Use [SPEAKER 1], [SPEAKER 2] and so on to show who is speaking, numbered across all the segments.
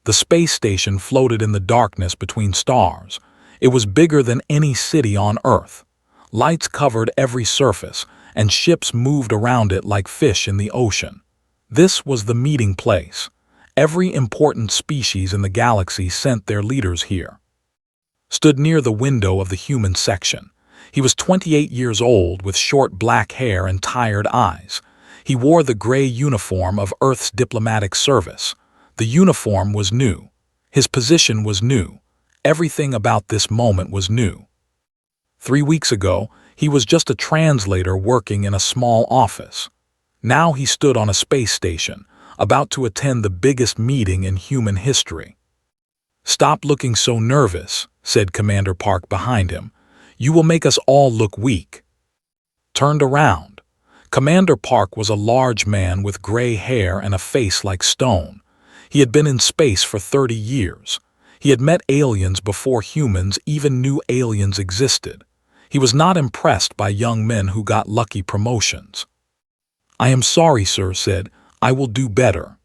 [SPEAKER 1] The space station floated in the darkness between stars. It was bigger than any city on Earth. Lights covered every surface, and ships moved around it like fish in the ocean. This was the meeting place. Every important species in the galaxy sent their leaders here. Stood near the window of the human section. He was 28 years old with short black hair and tired eyes. He wore the gray uniform of Earth's diplomatic service. The uniform was new. His position was new. Everything about this moment was new. 3 weeks ago, he was just a translator working in a small office. Now he stood on a space station, about to attend the biggest meeting in human history. "Stop looking so nervous," said Commander Park behind him. "You will make us all look weak." Turned around. Commander Park was a large man with gray hair and a face like stone. He had been in space for 30 years. He had met aliens before humans even knew aliens existed. He was not impressed by young men who got lucky promotions. "I am sorry, sir," said. "I will do better."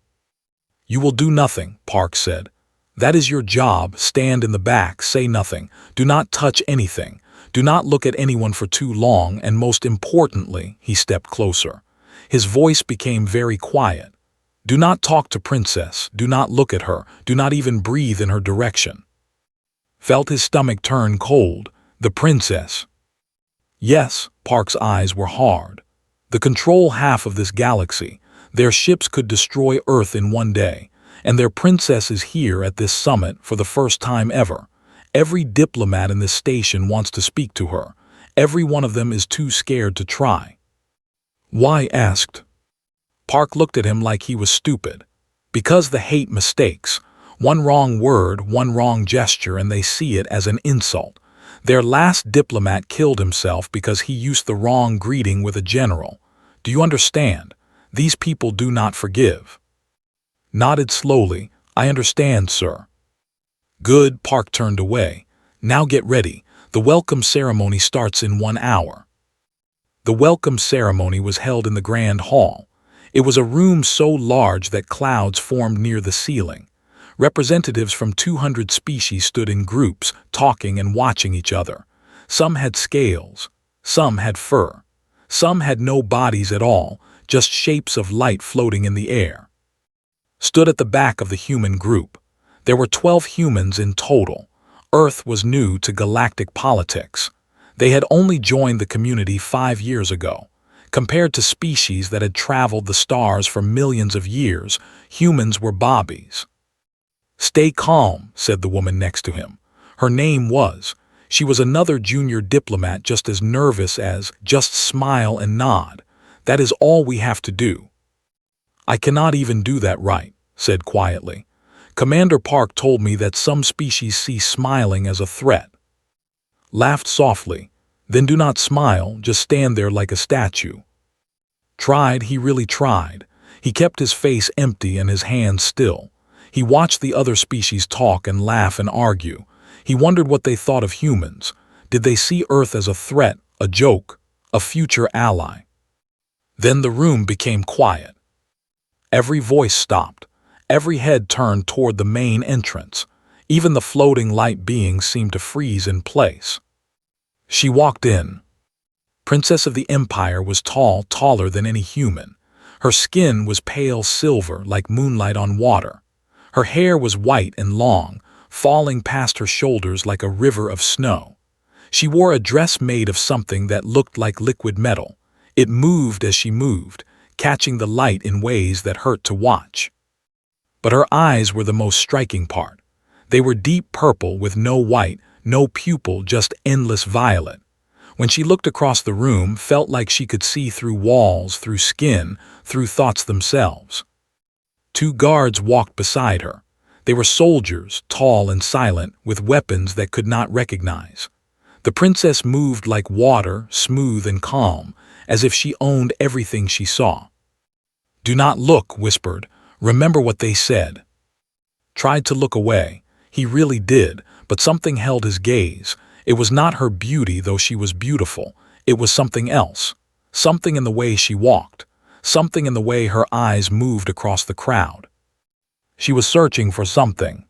[SPEAKER 1] "You will do nothing," Park said. "That is your job. Stand in the back, say nothing. Do not touch anything. Do not look at anyone for too long, and most importantly," he stepped closer. His voice became very quiet. "Do not talk to Princess. Do not look at her. Do not even breathe in her direction." Felt his stomach turn cold. The Princess. Yes, Park's eyes were hard. The control half of this galaxy. Their ships could destroy Earth in one day, and their princess is here at this summit for the first time ever. Every diplomat in this station wants to speak to her. Every one of them is too scared to try. "Why?" asked. Park looked at him like he was stupid. "Because they hate mistakes. One wrong word, one wrong gesture, and they see it as an insult. Their last diplomat killed himself because he used the wrong greeting with a general. Do you understand? These people do not forgive." Nodded slowly. "I understand, sir." "Good." Park turned away. "Now get ready. The welcome ceremony starts in 1 hour." The welcome ceremony was held in the Grand Hall. It was a room so large that clouds formed near the ceiling. Representatives from 200 species stood in groups, talking and watching each other. Some had scales. Some had fur. Some had no bodies at all, just shapes of light floating in the air. Stood at the back of the human group. There were 12 humans in total. Earth was new to galactic politics. They had only joined the community 5 years ago. Compared to species that had traveled the stars for millions of years, humans were bobbies. "Stay calm," said the woman next to him. Her name was. She was another junior diplomat, just as nervous as, "Just smile and nod. That is all we have to do." "I cannot even do that right," said quietly. "Commander Park told me that some species see smiling as a threat." Laughed softly. "Then do not smile, just stand there like a statue." Tried, he really tried. He kept his face empty and his hands still. He watched the other species talk and laugh and argue. He wondered what they thought of humans. Did they see Earth as a threat, a joke, a future ally? Then the room became quiet. Every voice stopped. Every head turned toward the main entrance. Even the floating light beings seemed to freeze in place. She walked in. Princess of the Empire was tall, taller than any human. Her skin was pale silver like moonlight on water. Her hair was white and long, falling past her shoulders like a river of snow. She wore a dress made of something that looked like liquid metal. It moved as she moved, catching the light in ways that hurt to watch. But her eyes were the most striking part. They were deep purple with no white, no pupil, just endless violet. When she looked across the room, felt like she could see through walls, through skin, through thoughts themselves. 2 guards walked beside her. They were soldiers, tall and silent, with weapons that could not recognize. The princess moved like water, smooth and calm, as if she owned everything she saw. "Do not look," whispered. "Remember what they said." Tried to look away. He really did, but something held his gaze. It was not her beauty, though she was beautiful. It was something else. Something in the way she walked. Something in the way her eyes moved across the crowd. She was searching for something.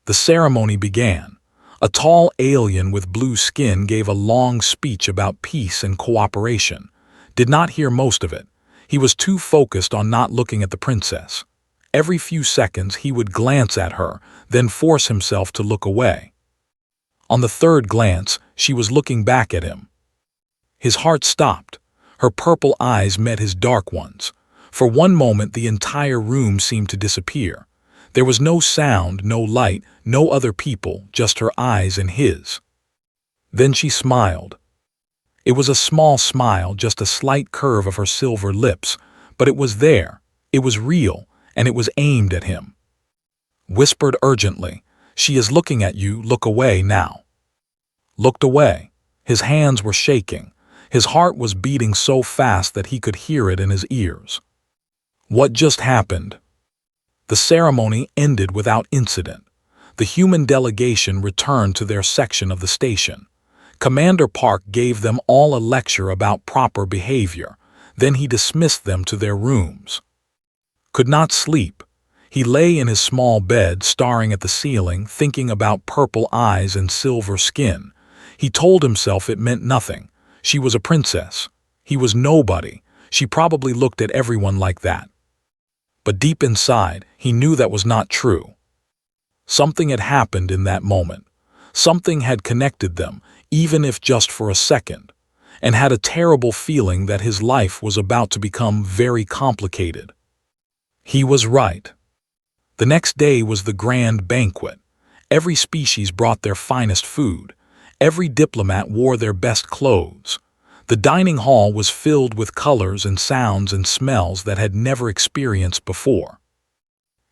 [SPEAKER 1] The ceremony began. A tall alien with blue skin gave a long speech about peace and cooperation. Did not hear most of it. He was too focused on not looking at the princess. Every few seconds he would glance at her, then force himself to look away. On the third glance, she was looking back at him. His heart stopped. Her purple eyes met his dark ones. For one moment the entire room seemed to disappear. There was no sound, no light, no other people, just her eyes and his. Then she smiled. It was a small smile, just a slight curve of her silver lips, but it was there, it was real, and it was aimed at him. Whispered urgently, "She is looking at you, look away now." Looked away. His hands were shaking. His heart was beating so fast that he could hear it in his ears. What just happened? The ceremony ended without incident. The human delegation returned to their section of the station. Commander Park gave them all a lecture about proper behavior. Then he dismissed them to their rooms. Could not sleep. He lay in his small bed, staring at the ceiling, thinking about purple eyes and silver skin. He told himself it meant nothing. She was a princess. He was nobody. She probably looked at everyone like that. But deep inside, he knew that was not true. Something had happened in that moment. Something had connected them, even if just for a second, and had a terrible feeling that his life was about to become very complicated. He was right. The next day was the grand banquet. Every species brought their finest food. Every diplomat wore their best clothes. The dining hall was filled with colors and sounds and smells that had never experienced before.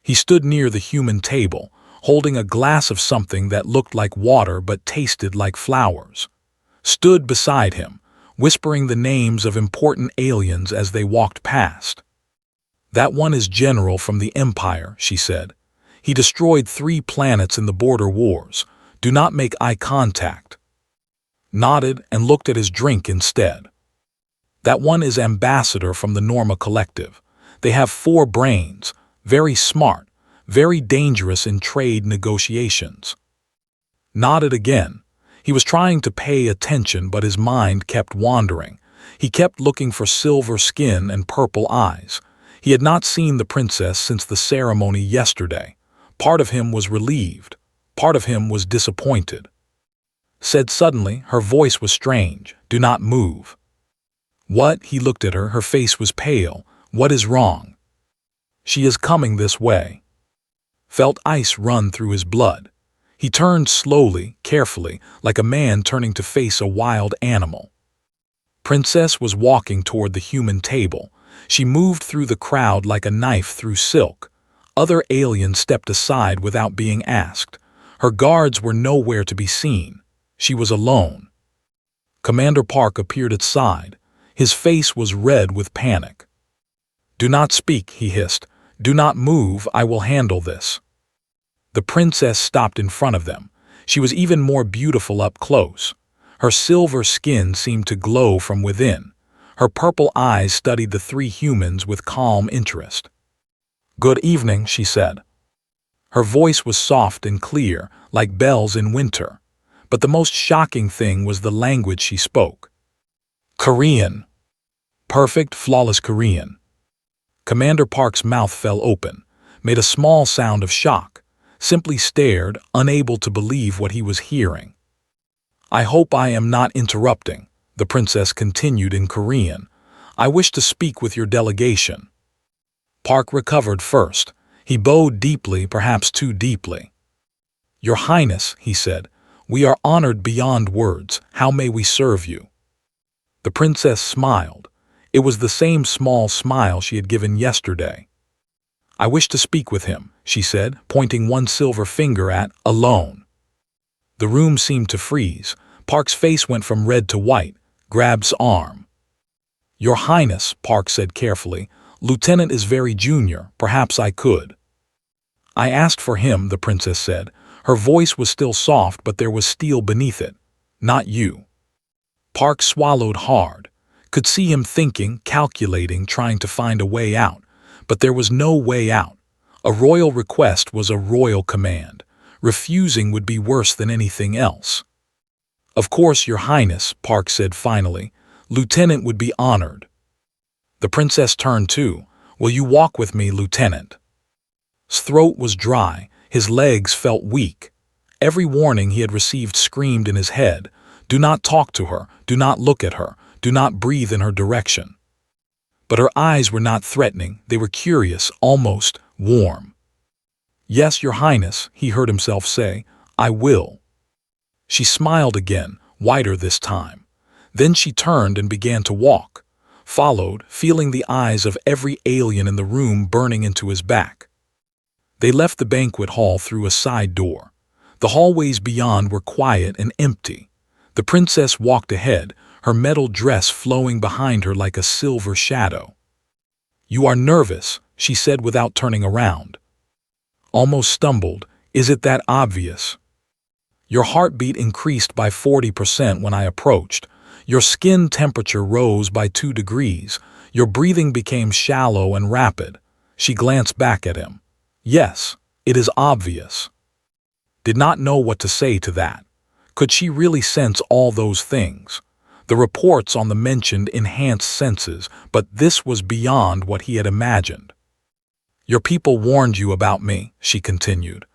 [SPEAKER 1] He stood near the human table, holding a glass of something that looked like water but tasted like flowers. Stood beside him, whispering the names of important aliens as they walked past. "That one is General from the Empire," she said. "He destroyed 3 planets in the border wars. Do not make eye contact." Nodded and looked at his drink instead. "That one is Ambassador from the Norma Collective. They have 4 brains, very smart, very dangerous in trade negotiations." Nodded again. He was trying to pay attention, but his mind kept wandering. He kept looking for silver skin and purple eyes. He had not seen the princess since the ceremony yesterday. Part of him was relieved. Part of him was disappointed. Said suddenly, her voice was strange, "Do not move." "What?" He looked at her. Her face was pale. "What is wrong?" "She is coming this way." Felt ice run through his blood. He turned slowly, carefully, like a man turning to face a wild animal. Princess was walking toward the human table. She moved through the crowd like a knife through silk. Other aliens stepped aside without being asked. Her guards were nowhere to be seen. She was alone. Commander Park appeared at side. His face was red with panic. "Do not speak," he hissed. "Do not move, I will handle this." The princess stopped in front of them. She was even more beautiful up close. Her silver skin seemed to glow from within. Her purple eyes studied the 3 humans with calm interest. "Good evening," she said. Her voice was soft and clear, like bells in winter. But the most shocking thing was the language she spoke. Korean. Perfect, flawless Korean. Commander Park's mouth fell open, made a small sound of shock, simply stared, unable to believe what he was hearing. "I hope I am not interrupting," the princess continued in Korean. "I wish to speak with your delegation." Park recovered first. He bowed deeply, perhaps too deeply. "Your Highness," he said, "we are honored beyond words. How may we serve you?" The princess smiled. It was the same small smile she had given yesterday. "I wish to speak with him," she said, pointing one silver finger at alone. The room seemed to freeze. Park's face went from red to white. Grabbed arm. "Your Highness," Park said carefully, "Lieutenant is very junior. Perhaps I could." "I asked for him," the princess said. Her voice was still soft, but there was steel beneath it. "Not you." Park swallowed hard. Could see him thinking, calculating, trying to find a way out. But there was no way out. A royal request was a royal command. Refusing would be worse than anything else. Of course, Your Highness, Park said finally. Lieutenant would be honored. The princess turned too. Will you walk with me, Lieutenant? His throat was dry, his legs felt weak. Every warning he had received screamed in his head. Do not talk to her, do not look at her, do not breathe in her direction. But her eyes were not threatening, they were curious, almost warm. Yes, Your Highness, he heard himself say, I will. She smiled again, wider this time. Then she turned and began to walk, followed, feeling the eyes of every alien in the room burning into his back. They left the banquet hall through a side door. The hallways beyond were quiet and empty. The princess walked ahead, her metal dress flowing behind her like a silver shadow. You are nervous, she said without turning around. Almost stumbled. Is it that obvious? Your heartbeat increased by 40% when I approached. Your skin temperature rose by 2 degrees. Your breathing became shallow and rapid. She glanced back at him. Yes, it is obvious. Did not know what to say to that. Could she really sense all those things? The reports on the mentioned enhanced senses, but this was beyond what he had imagined. Your people warned you about me, she continued.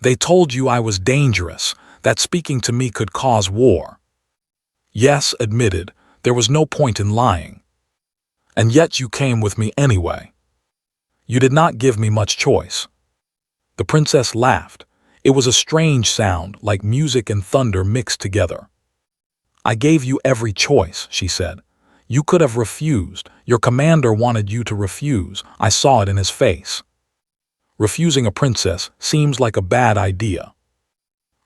[SPEAKER 1] They told you I was dangerous, that speaking to me could cause war. Yes, admitted, there was no point in lying. And yet you came with me anyway. You did not give me much choice. The princess laughed. It was a strange sound, like music and thunder mixed together. I gave you every choice, she said. You could have refused. Your commander wanted you to refuse. I saw it in his face. Refusing a princess seems like a bad idea.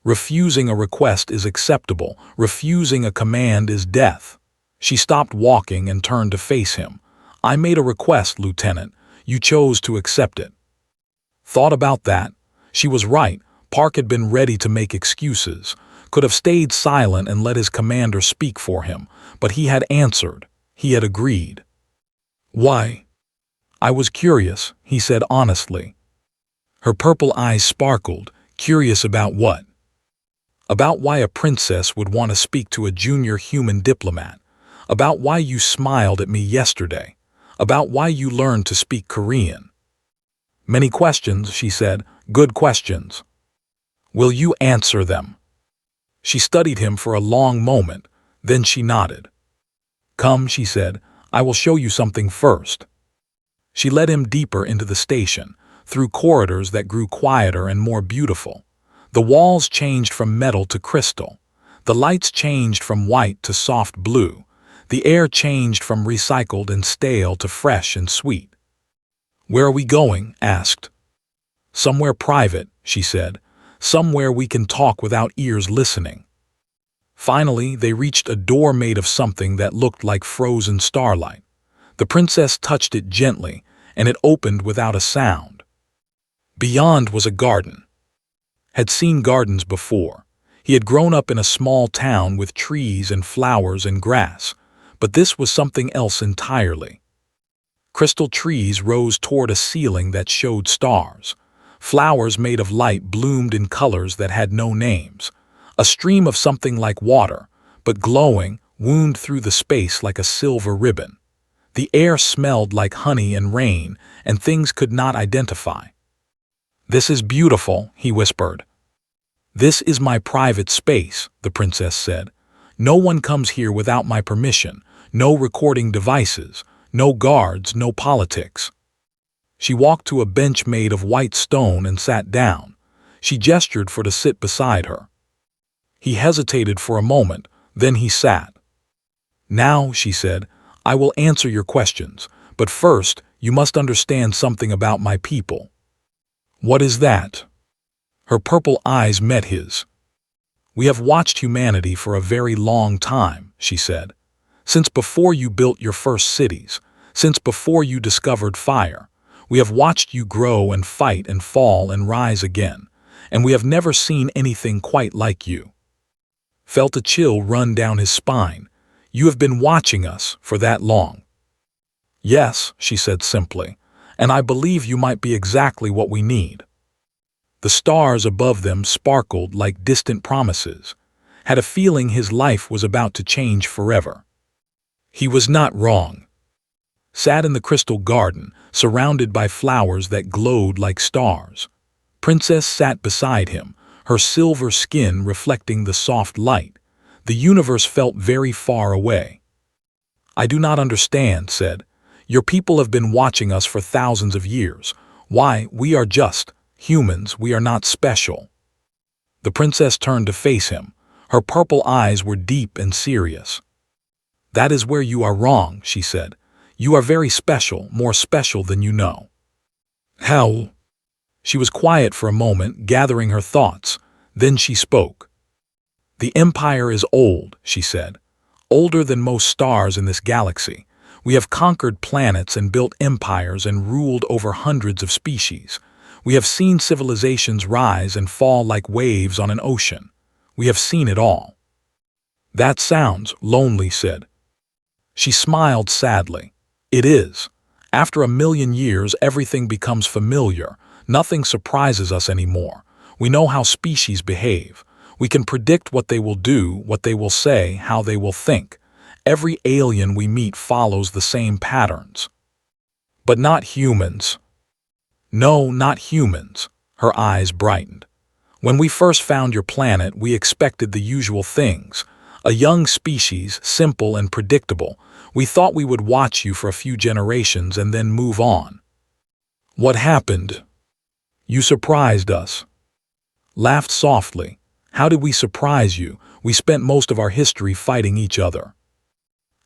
[SPEAKER 1] Refusing a request is acceptable. Refusing a command is death. She stopped walking and turned to face him. I made a request, Lieutenant. You chose to accept it. Thought about that. She was right. Park had been ready to make excuses, could have stayed silent and let his commander speak for him, but he had answered. He had agreed. Why? I was curious, he said honestly. Her purple eyes sparkled, curious about what? About why a princess would want to speak to a junior human diplomat, about why you smiled at me yesterday, about why you learned to speak Korean. Many questions, she said, good questions. Will you answer them? She studied him for a long moment, then she nodded. Come, she said, I will show you something first. She led him deeper into the station, through corridors that grew quieter and more beautiful. The walls changed from metal to crystal. The lights changed from white to soft blue. The air changed from recycled and stale to fresh and sweet. Where are we going? Asked. Somewhere private, she said. Somewhere we can talk without ears listening. Finally, they reached a door made of something that looked like frozen starlight. The princess touched it gently, and it opened without a sound. Beyond was a garden. Had seen gardens before. He had grown up in a small town with trees and flowers and grass, but this was something else entirely. Crystal trees rose toward a ceiling that showed stars. Flowers made of light bloomed in colors that had no names. A stream of something like water, but glowing, wound through the space like a silver ribbon. The air smelled like honey and rain, and things could not identify. This is beautiful, he whispered. This is my private space, the princess said. No one comes here without my permission, no recording devices, no guards, no politics. She walked to a bench made of white stone and sat down. She gestured for to sit beside her. He hesitated for a moment, then he sat. Now, she said, I will answer your questions, but first, you must understand something about my people. What is that? Her purple eyes met his. We have watched humanity for a very long time, she said. Since before you built your first cities, since before you discovered fire, we have watched you grow and fight and fall and rise again, and we have never seen anything quite like you. Felt a chill run down his spine. You have been watching us for that long. Yes, she said simply, and I believe you might be exactly what we need." The stars above them sparkled like distant promises. Had a feeling his life was about to change forever. He was not wrong. Sat in the crystal garden, surrounded by flowers that glowed like stars. Princess sat beside him, her silver skin reflecting the soft light. The universe felt very far away. "I do not understand," said. "Your people have been watching us for thousands of years. Why, we are just humans, we are not special." The princess turned to face him. Her purple eyes were deep and serious. "That is where you are wrong," she said. "You are very special, more special than you know." "How?" She was quiet for a moment, gathering her thoughts. Then she spoke. "The Empire is old," she said. "Older than most stars in this galaxy. We have conquered planets and built empires and ruled over hundreds of species. We have seen civilizations rise and fall like waves on an ocean. We have seen it all." "That sounds," Lonely said. She smiled sadly. "It is. After 1,000,000 years, everything becomes familiar. Nothing surprises us anymore. We know how species behave. We can predict what they will do, what they will say, how they will think. Every alien we meet follows the same patterns." "But not humans." "No, not humans." Her eyes brightened. "When we first found your planet, we expected the usual things. A young species, simple and predictable. We thought we would watch you for a few generations and then move on." "What happened?" "You surprised us." Laughed softly. "How did we surprise you? We spent most of our history fighting each other."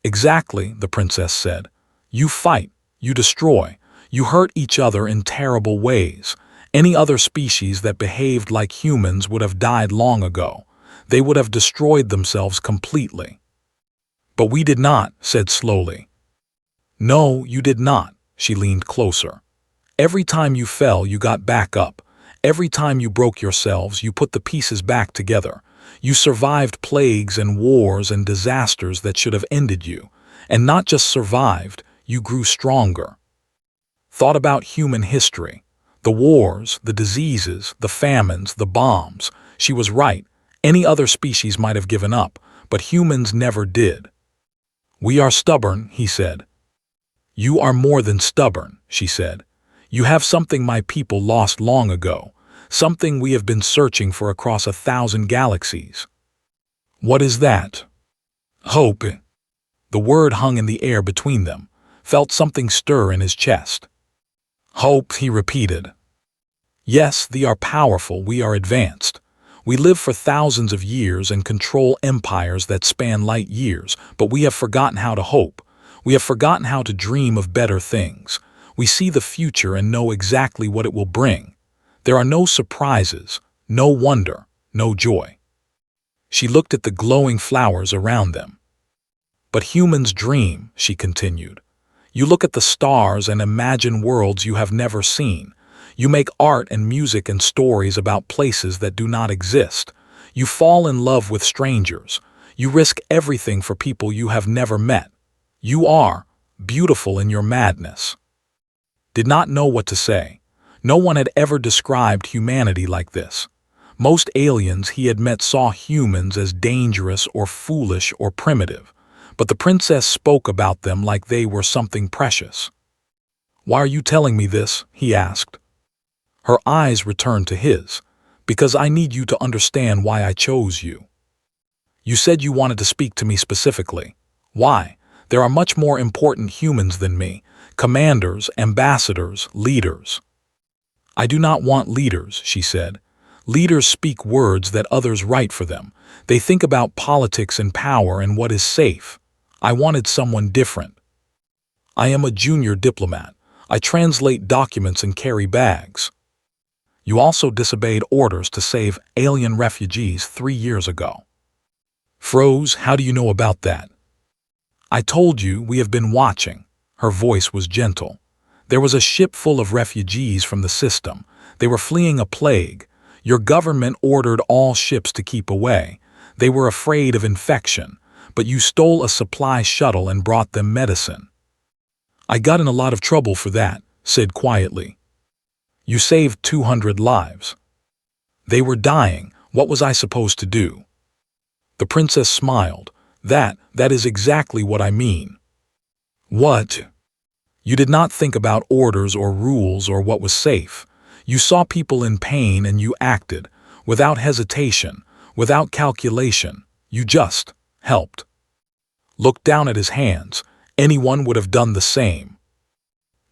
[SPEAKER 1] "Exactly," the princess said. "You fight, you destroy, you hurt each other in terrible ways. Any other species that behaved like humans would have died long ago. They would have destroyed themselves completely." "But we did not," said slowly. "No, you did not." She leaned closer. "Every time you fell, you got back up. Every time you broke yourselves, you put the pieces back together. You survived plagues and wars and disasters that should have ended you. And not just survived, you grew stronger." Thought about human history. The wars, the diseases, the famines, the bombs. She was right. Any other species might have given up, but humans never did. "We are stubborn," he said. "You are more than stubborn," she said. "You have something my people lost long ago, something we have been searching for across 1,000 galaxies." "What is that?" "Hope." The word hung in the air between them, felt something stir in his chest. "Hope," he repeated. "Yes, they are powerful, we are advanced. We live for thousands of years and control empires that span light years, but we have forgotten how to hope. We have forgotten how to dream of better things. We see the future and know exactly what it will bring. There are no surprises, no wonder, no joy." She looked at the glowing flowers around them. "But humans dream," she continued. "You look at the stars and imagine worlds you have never seen. You make art and music and stories about places that do not exist. You fall in love with strangers. You risk everything for people you have never met. You are beautiful in your madness." Did not know what to say. No one had ever described humanity like this. Most aliens he had met saw humans as dangerous or foolish or primitive, but the princess spoke about them like they were something precious. "Why are you telling me this?" he asked. Her eyes returned to his. "Because I need you to understand why I chose you." "You said you wanted to speak to me specifically. Why? There are much more important humans than me, commanders, ambassadors, leaders." "I do not want leaders," she said. "Leaders speak words that others write for them. They think about politics and power and what is safe. I wanted someone different. I am a junior diplomat. I translate documents and carry bags." "You also disobeyed orders to save alien refugees 3 years ago." "Froze, how do you know about that?" "I told you, we have been watching." Her voice was gentle. "There was a ship full of refugees from the system. They were fleeing a plague. Your government ordered all ships to keep away. They were afraid of infection, but you stole a supply shuttle and brought them medicine." "I got in a lot of trouble for that," Sid quietly. You saved 200 lives. They were dying. What was I supposed to do? The princess smiled. That is exactly what I mean. What? You did not think about orders or rules or what was safe. You saw people in pain and you acted, without hesitation, without calculation. You just helped. Looked down at his hands. Anyone would have done the same.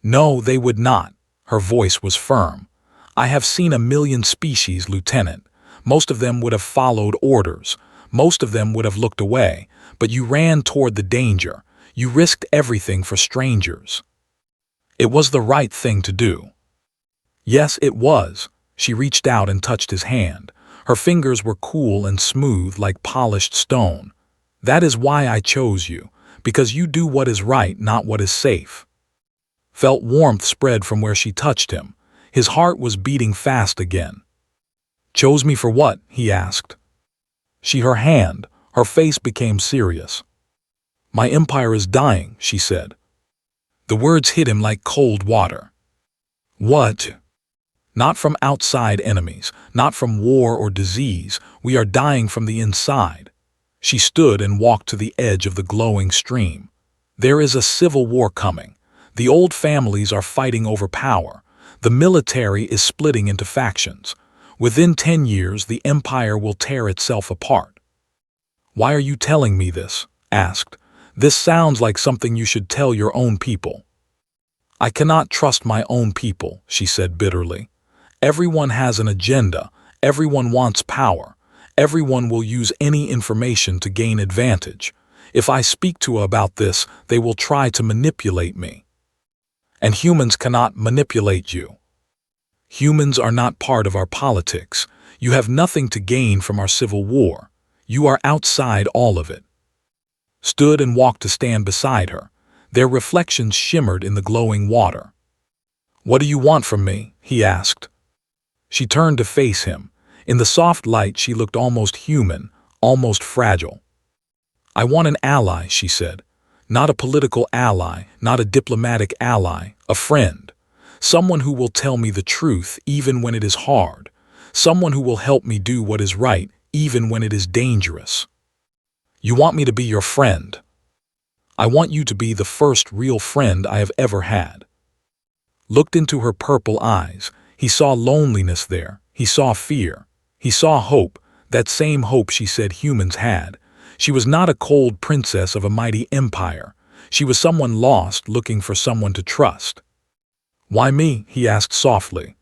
[SPEAKER 1] No, they would not. Her voice was firm. I have seen 1,000,000 species, Lieutenant. Most of them would have followed orders. Most of them would have looked away. But you ran toward the danger. You risked everything for strangers. It was the right thing to do. Yes, it was. She reached out and touched his hand. Her fingers were cool and smooth like polished stone. That is why I chose you, because you do what is right, not what is safe. Felt warmth spread from where she touched him. His heart was beating fast again. Chose me for what? He asked. Her hand, her face became serious. My empire is dying, she said. The words hit him like cold water. What? Not from outside enemies, not from war or disease. We are dying from the inside. She stood and walked to the edge of the glowing stream. There is a civil war coming. The old families are fighting over power. The military is splitting into factions. Within 10 years, the empire will tear itself apart. Why are you telling me this? Asked. This sounds like something you should tell your own people. I cannot trust my own people, she said bitterly. Everyone has an agenda. Everyone wants power. Everyone will use any information to gain advantage. If I speak to about this, they will try to manipulate me. And humans cannot manipulate you. Humans are not part of our politics. You have nothing to gain from our civil war. You are outside all of it. Stood and walked to stand beside her. Their reflections shimmered in the glowing water. What do you want from me? He asked. She turned to face him. In the soft light, she looked almost human, almost fragile. I want an ally, she said. Not a political ally, not a diplomatic ally, a friend. Someone who will tell me the truth even when it is hard. Someone who will help me do what is right even when it is dangerous. You want me to be your friend. I want you to be the first real friend I have ever had. Looked into her purple eyes. He saw loneliness there. He saw fear. He saw hope, that same hope she said humans had. She was not a cold princess of a mighty empire. She was someone lost looking for someone to trust. Why me? He asked softly.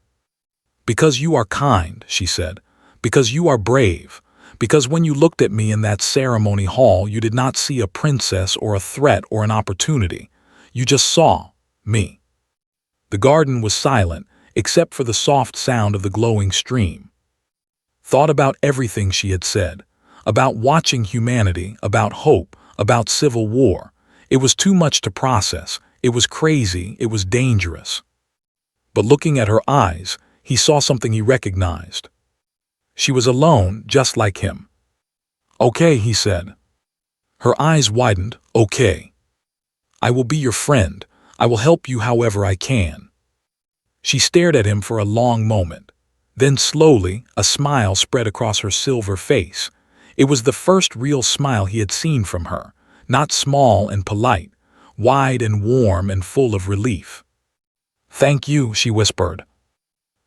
[SPEAKER 1] Because you are kind, she said. Because you are brave. Because when you looked at me in that ceremony hall, you did not see a princess or a threat or an opportunity. You just saw me. The garden was silent, except for the soft sound of the glowing stream. Thought about everything she had said, about watching humanity, about hope, about civil war. It was too much to process. It was crazy. It was dangerous. But looking at her eyes, he saw something he recognized. She was alone, just like him. Okay, he said. Her eyes widened. Okay. I will be your friend. I will help you however I can. She stared at him for a long moment. Then slowly, a smile spread across her silver face. It was the first real smile he had seen from her, not small and polite, wide and warm and full of relief. Thank you, she whispered.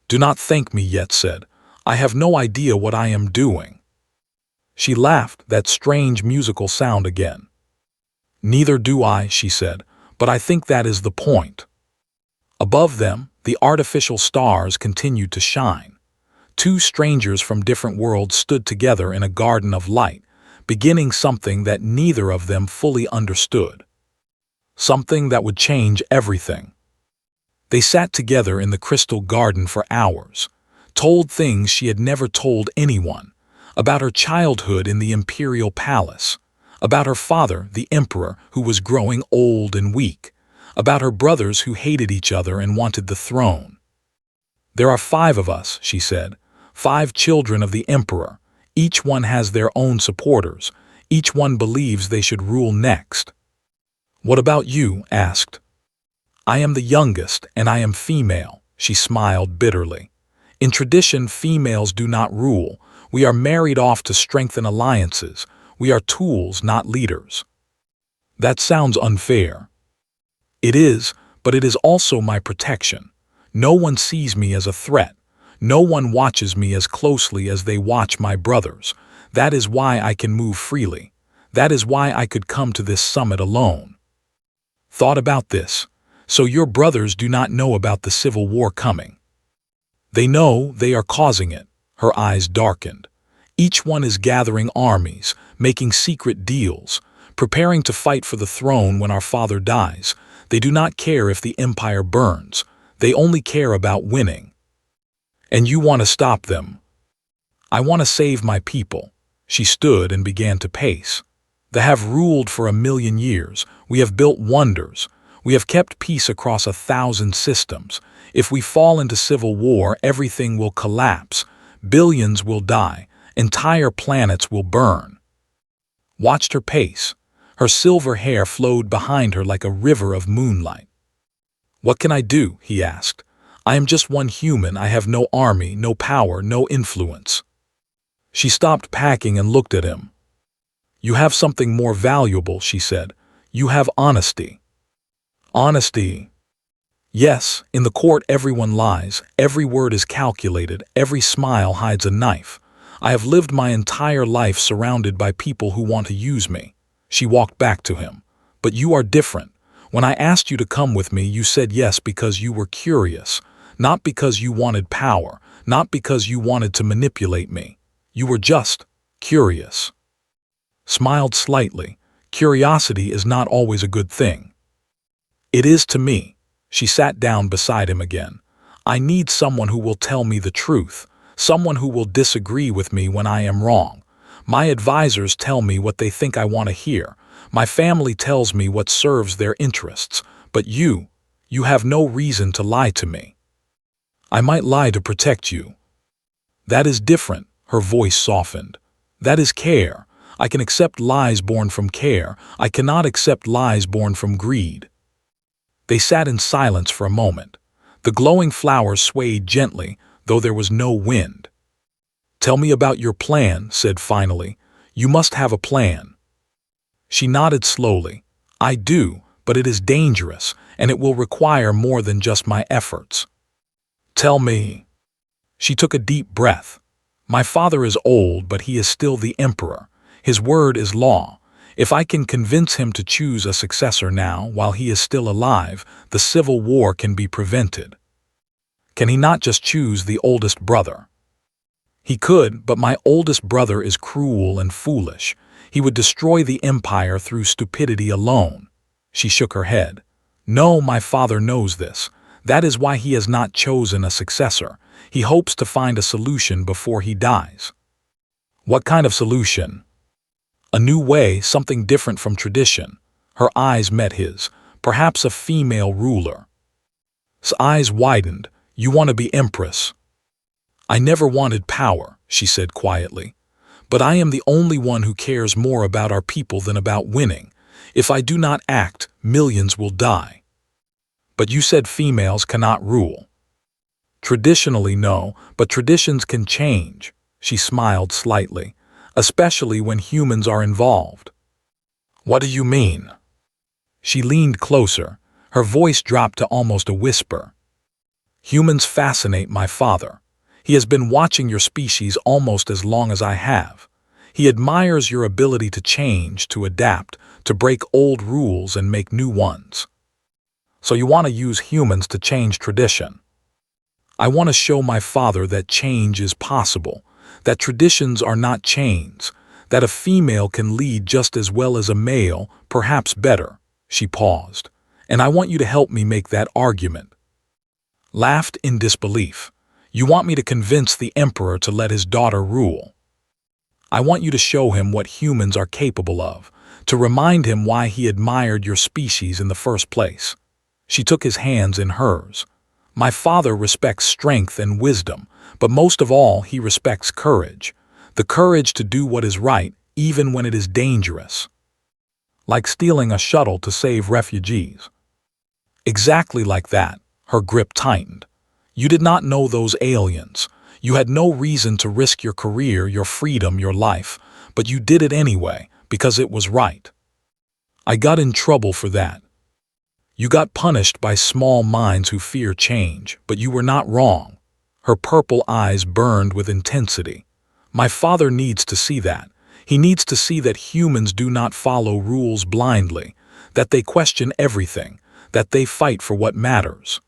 [SPEAKER 1] Do not thank me yet, said. I have no idea what I am doing. She laughed, that strange musical sound again. Neither do I, she said, but I think that is the point. Above them, the artificial stars continued to shine. Two strangers from different worlds stood together in a garden of light, beginning something that neither of them fully understood. Something that would change everything. They sat together in the crystal garden for hours, told things she had never told anyone, about her childhood in the imperial palace, about her father, the emperor, who was growing old and weak, about her brothers who hated each other and wanted the throne. There are 5 of us, she said, 5 children of the emperor. Each one has their own supporters. Each one believes they should rule next. What about you? Asked. I am the youngest, and I am female, she smiled bitterly. In tradition, females do not rule. We are married off to strengthen alliances. We are tools, not leaders. That sounds unfair. It is, but it is also my protection. No one sees me as a threat. No one watches me as closely as they watch my brothers. That is why I can move freely. That is why I could come to this summit alone. Thought about this. So your brothers do not know about the civil war coming. They know they are causing it. Her eyes darkened. Each one is gathering armies, making secret deals, preparing to fight for the throne when our father dies. They do not care if the empire burns. They only care about winning. And you want to stop them. I want to save my people. She stood and began to pace. They have ruled for 1,000,000 years. We have built wonders. We have kept peace across 1,000 systems. If we fall into civil war, everything will collapse. Billions will die. Entire planets will burn. Watched her pace. Her silver hair flowed behind her like a river of moonlight. What can I do? He asked. I am just one human. I have no army, no power, no influence. She stopped packing and looked at him. You have something more valuable, she said. You have honesty. Honesty. Yes, in the court everyone lies. Every word is calculated. Every smile hides a knife. I have lived my entire life surrounded by people who want to use me. She walked back to him. But you are different. When I asked you to come with me, you said yes because you were curious. Not because you wanted power. Not because you wanted to manipulate me. You were just curious. Smiled slightly. Curiosity is not always a good thing. It is to me. She sat down beside him again. I need someone who will tell me the truth. Someone who will disagree with me when I am wrong. My advisors tell me what they think I want to hear. My family tells me what serves their interests. But you have no reason to lie to me. I might lie to protect you. That is different. Her voice softened. That is care. I can accept lies born from care. I cannot accept lies born from greed. They sat in silence for a moment. The glowing flowers swayed gently, though there was no wind. Tell me about your plan, said finally. You must have a plan. She nodded slowly. I do, but it is dangerous, and it will require more than just my efforts. Tell me. She took a deep breath. My father is old, but he is still the emperor. His word is law. If I can convince him to choose a successor now, while he is still alive, the civil war can be prevented. Can he not just choose the oldest brother? He could, but my oldest brother is cruel and foolish. He would destroy the empire through stupidity alone. She shook her head. No, my father knows this. That is why he has not chosen a successor. He hopes to find a solution before he dies. What kind of solution? A new way, something different from tradition. Her eyes met his. Perhaps a female ruler. His eyes widened. You want to be empress. I never wanted power, she said quietly. But I am the only one who cares more about our people than about winning. If I do not act, millions will die. But you said females cannot rule. Traditionally, no, but traditions can change. She smiled slightly. Especially when humans are involved. What do you mean? She leaned closer. Her voice dropped to almost a whisper. Humans fascinate my father. He has been watching your species almost as long as I have. He admires your ability to change, to adapt, to break old rules and make new ones. So you want to use humans to change tradition. I want to show my father that change is possible. That traditions are not chains, that a female can lead just as well as a male, perhaps better. She paused. And I want you to help me make that argument. Laughed in disbelief. You want me to convince the emperor to let his daughter rule. I want you to show him what humans are capable of, to remind him why he admired your species in the first place. She took his hands in hers. My father respects strength and wisdom, but most of all, he respects courage. The courage to do what is right, even when it is dangerous. Like stealing a shuttle to save refugees. Exactly like that, her grip tightened. You did not know those aliens. You had no reason to risk your career, your freedom, your life, but you did it anyway, because it was right. I got in trouble for that. You got punished by small minds who fear change, but you were not wrong. Her purple eyes burned with intensity. My father needs to see that. He needs to see that humans do not follow rules blindly, that they question everything, that they fight for what matters.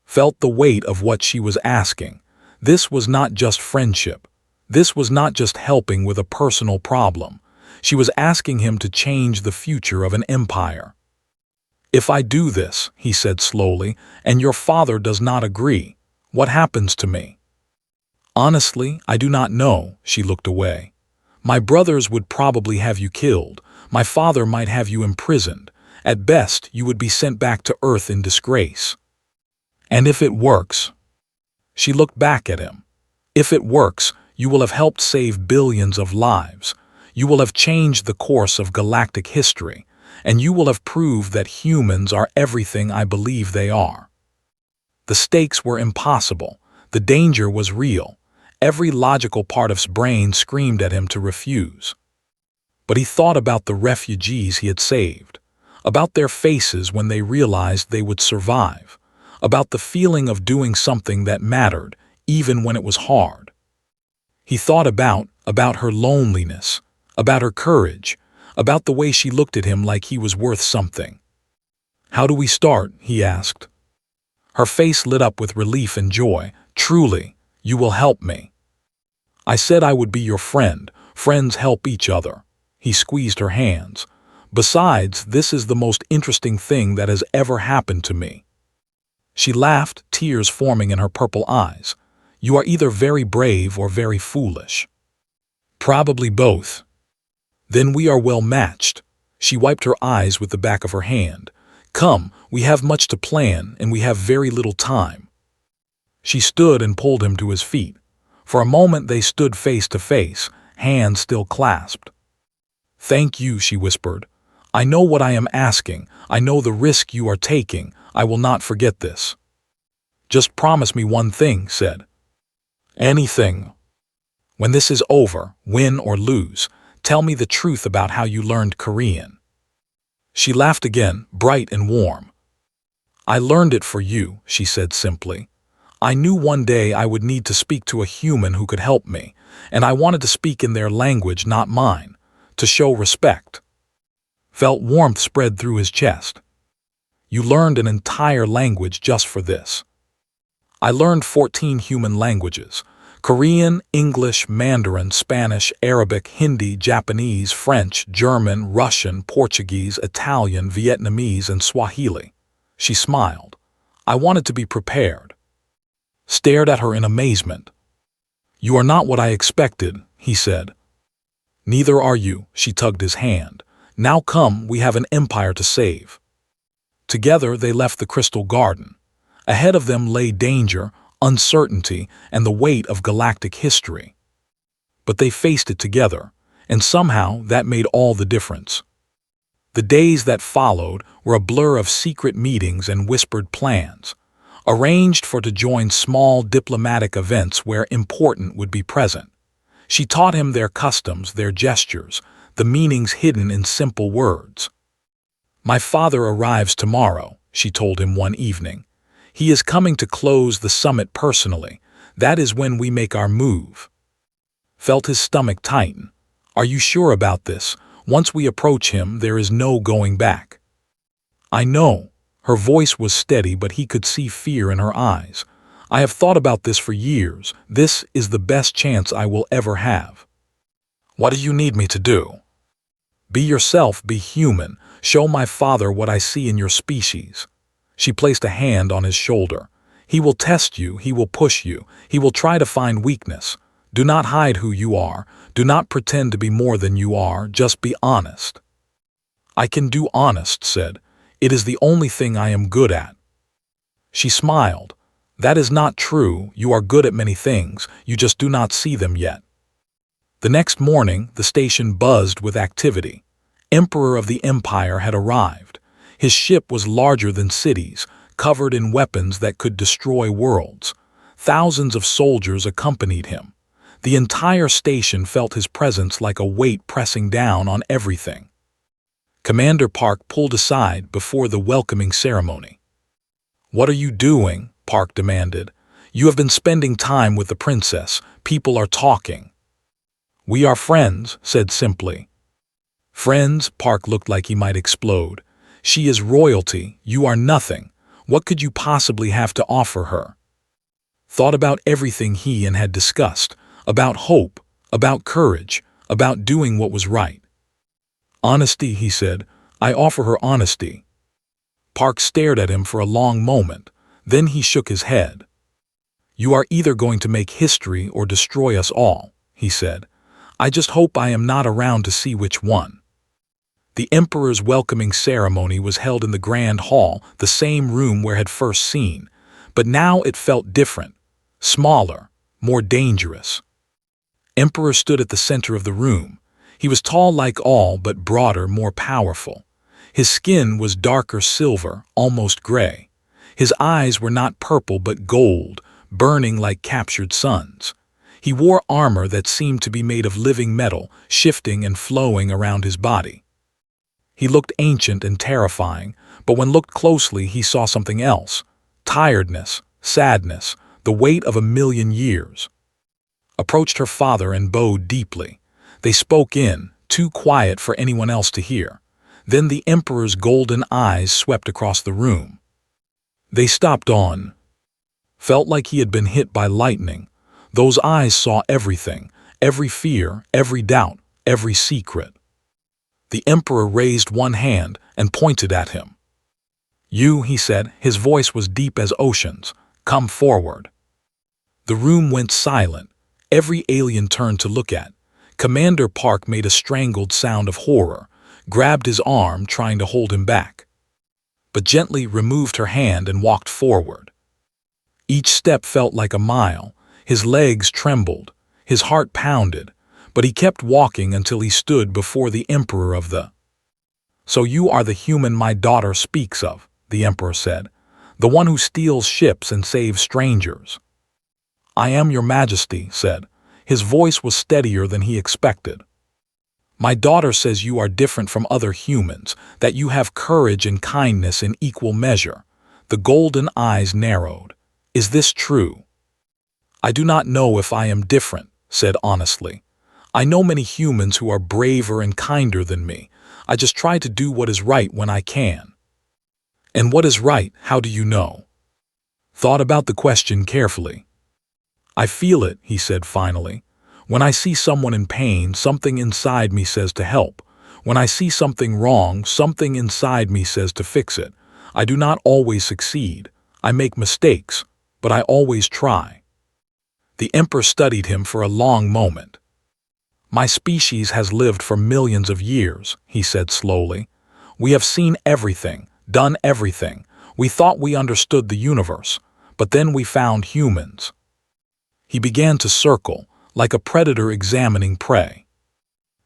[SPEAKER 1] Felt the weight of what she was asking. This was not just friendship. This was not just helping with a personal problem. She was asking him to change the future of an empire. If I do this, he said slowly, and your father does not agree, what happens to me? Honestly, I do not know, she looked away. My brothers would probably have you killed. My father might have you imprisoned. At best, you would be sent back to Earth in disgrace. And if it works? She looked back at him. If it works, you will have helped save billions of lives. You will have changed the course of galactic history, and you will have proved that humans are everything I believe they are. The stakes were impossible. The danger was real. Every logical part of his brain screamed at him to refuse. But he thought about the refugees he had saved, about their faces when they realized they would survive, about the feeling of doing something that mattered, even when it was hard. He thought about her loneliness, about her courage, about the way she looked at him like he was worth something. How do we start? He asked. Her face lit up with relief and joy. Truly, you will help me. I said I would be your friend. Friends help each other. He squeezed her hands. Besides, this is the most interesting thing that has ever happened to me. She laughed, tears forming in her purple eyes. You are either very brave or very foolish. Probably both. Then we are well matched. She wiped her eyes with the back of her hand. Come, we have much to plan, and we have very little time. She stood and pulled him to his feet. For a moment they stood face to face, hands still clasped. Thank you, she whispered. I know what I am asking. I know the risk you are taking. I will not forget this. Just promise me one thing, said. Anything. When this is over, win or lose, tell me the truth about how you learned Korean. She laughed again, bright and warm. I learned it for you, she said simply. I knew one day I would need to speak to a human who could help me, and I wanted to speak in their language, not mine, to show respect. Felt warmth spread through his chest. You learned an entire language just for this. I learned 14 human languages: Korean, English, Mandarin, Spanish, Arabic, Hindi, Japanese, French, German, Russian, Portuguese, Italian, Vietnamese, and Swahili. She smiled. I wanted to be prepared. Stared at her in amazement. You are not what I expected, he said. Neither are you, she tugged his hand. Now come, we have an empire to save. Together they left the Crystal Garden. Ahead of them lay danger, uncertainty, and the weight of galactic history. But they faced it together, and somehow that made all the difference. The days that followed were a blur of secret meetings and whispered plans, arranged for to join small diplomatic events where important would be present. She taught him their customs, their gestures, the meanings hidden in simple words. My father arrives tomorrow, she told him one evening. He is coming to close the summit personally. That is when we make our move. Felt his stomach tighten. Are you sure about this? Once we approach him, there is no going back. I know. Her voice was steady, but he could see fear in her eyes. I have thought about this for years. This is the best chance I will ever have. What do you need me to do? Be yourself, be human. Show my father what I see in your species. She placed a hand on his shoulder. He will test you, he will push you, he will try to find weakness. Do not hide who you are. Do not pretend to be more than you are. Just be honest. I can do honest, said. It is the only thing I am good at. She smiled. That is not true. You are good at many things. You just do not see them yet. The next morning, the station buzzed with activity. Emperor of the Empire had arrived. His ship was larger than cities, covered in weapons that could destroy worlds. Thousands of soldiers accompanied him. The entire station felt his presence like a weight pressing down on everything. Commander Park pulled aside before the welcoming ceremony. "What are you doing?" Park demanded. "You have been spending time with the princess. People are talking." "We are friends," said simply. "Friends?" Park looked like he might explode. "She is royalty. You are nothing. What could you possibly have to offer her?" Thought about everything he and had discussed, about hope, about courage, about doing what was right. "Honesty," he said. "I offer her honesty." Park stared at him for a long moment. Then he shook his head. "You are either going to make history or destroy us all," he said. "I just hope I am not around to see which one." The Emperor's welcoming ceremony was held in the Grand Hall, the same room where had first seen, but now it felt different, smaller, more dangerous. Emperor stood at the center of the room. He was tall like all, but broader, more powerful. His skin was darker silver, almost gray. His eyes were not purple but gold, burning like captured suns. He wore armor that seemed to be made of living metal, shifting and flowing around his body. He looked ancient and terrifying, but when looked closely he saw something else: tiredness, sadness, the weight of 1,000,000 years. Approached her father and bowed deeply. They spoke in, too quiet for anyone else to hear. Then the Emperor's golden eyes swept across the room. They stopped on. Felt like he had been hit by lightning. Those eyes saw everything, every fear, every doubt, every secret. The Emperor raised one hand and pointed at him. "You," he said, his voice was deep as oceans, "come forward." The room went silent. Every alien turned to look at. Commander Park made a strangled sound of horror, grabbed his arm, trying to hold him back, but gently removed her hand and walked forward. Each step felt like a mile. His legs trembled, his heart pounded, but he kept walking until he stood before the Emperor of the... "So you are the human my daughter speaks of," the Emperor said, "the one who steals ships and saves strangers." "I am, Your Majesty," said. His voice was steadier than he expected. "My daughter says you are different from other humans, that you have courage and kindness in equal measure." The golden eyes narrowed. "Is this true?" "I do not know if I am different," said honestly. "I know many humans who are braver and kinder than me. I just try to do what is right when I can." "And what is right, how do you know?" Thought about the question carefully. "I feel it," he said finally. "When I see someone in pain, something inside me says to help. When I see something wrong, something inside me says to fix it. I do not always succeed. I make mistakes, but I always try." The Emperor studied him for a long moment. "My species has lived for millions of years," he said slowly. "We have seen everything, done everything. We thought we understood the universe, but then we found humans." He began to circle, like a predator examining prey.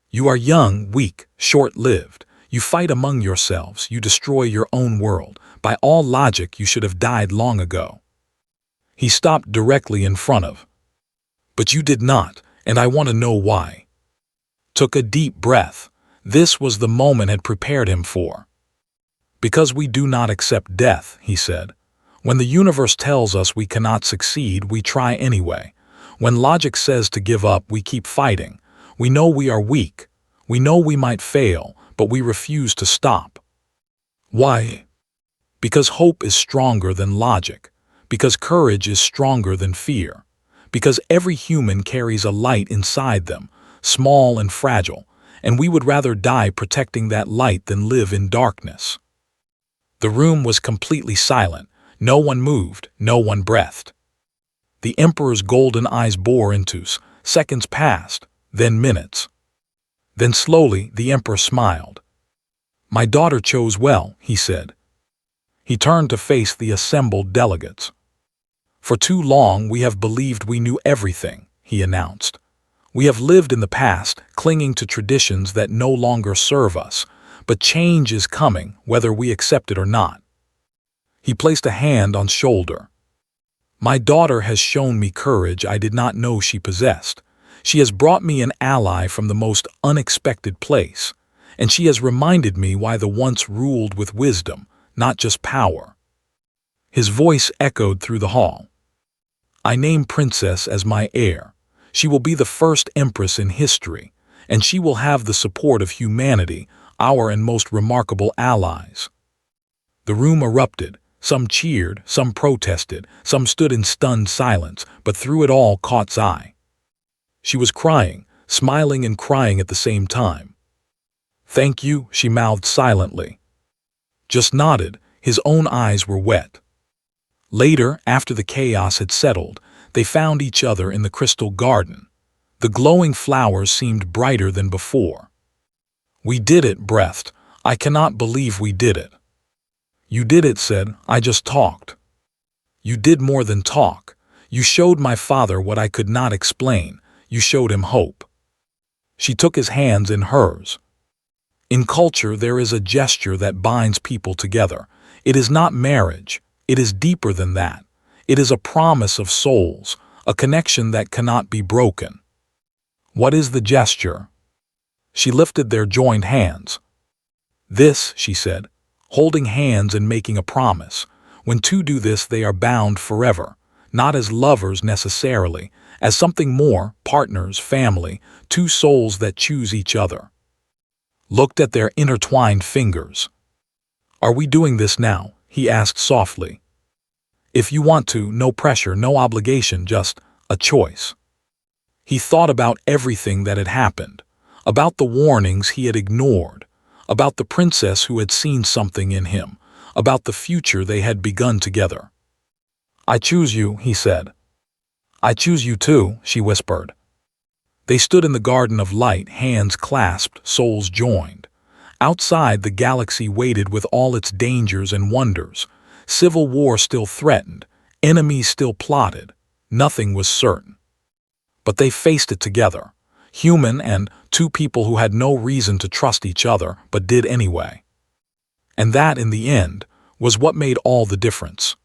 [SPEAKER 1] "You are young, weak, short-lived. You fight among yourselves, you destroy your own world. By all logic, you should have died long ago." He stopped directly in front of. "But you did not, and I want to know why." Took a deep breath. This was the moment had prepared him for. "Because we do not accept death," he said. "When the universe tells us we cannot succeed, we try anyway. When logic says to give up, we keep fighting. We know we are weak. We know we might fail, but we refuse to stop." "Why?" "Because hope is stronger than logic. Because courage is stronger than fear. Because every human carries a light inside them, small and fragile, and we would rather die protecting that light than live in darkness." The room was completely silent. No one moved, no one breathed. The Emperor's golden eyes bored into. Seconds passed, then minutes. Then slowly the Emperor smiled. "My daughter chose well," he said. He turned to face the assembled delegates. "For too long we have believed we knew everything," he announced. "We have lived in the past, clinging to traditions that no longer serve us. but change is coming, whether we accept it or not. He placed a hand on shoulder. My daughter has shown me courage I did not know she possessed. She has brought me an ally from the most unexpected place, and she has reminded me why the once ruled with wisdom, not just power. His voice echoed through the hall. I name Princess as my heir. She will be the first empress in history, and she will have the support of humanity, our and most remarkable allies. The room erupted. Some cheered, some protested, some stood in stunned silence, but through it all caught's eye. She was crying, smiling and crying at the same time. Thank you, she mouthed silently. Just nodded, his own eyes were wet. Later, after the chaos had settled, they found each other in the crystal garden. The glowing flowers seemed brighter than before. We did it, breathed. I cannot believe we did it. You did it, said. I just talked. You did more than talk. You showed my father what I could not explain. You showed him hope. She took his hands in hers. In culture, there is a gesture that binds people together. It is not marriage. It is deeper than that. It is a promise of souls, a connection that cannot be broken. What is the gesture? She lifted their joined hands. This, she said, holding hands and making a promise. When two do this, they are bound forever, not as lovers necessarily, as something more, partners, family, two souls that choose each other. Looked at their intertwined fingers. Are we doing this now? He asked softly. If you want to, no pressure, no obligation, just a choice. He thought about everything that had happened, about the warnings he had ignored, about the princess who had seen something in him, about the future they had begun together. I choose you, he said. I choose you too, she whispered. They stood in the garden of light, hands clasped, souls joined. Outside, the galaxy waited with all its dangers and wonders. Civil war still threatened, enemies still plotted, nothing was certain. But they faced it together, human and two people who had no reason to trust each other, but did anyway. And that, in the end, was what made all the difference.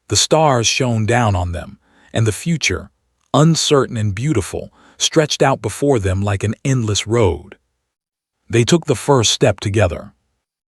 [SPEAKER 1] The stars shone down on them, and the future, uncertain and beautiful, stretched out before them like an endless road. They took the first step together.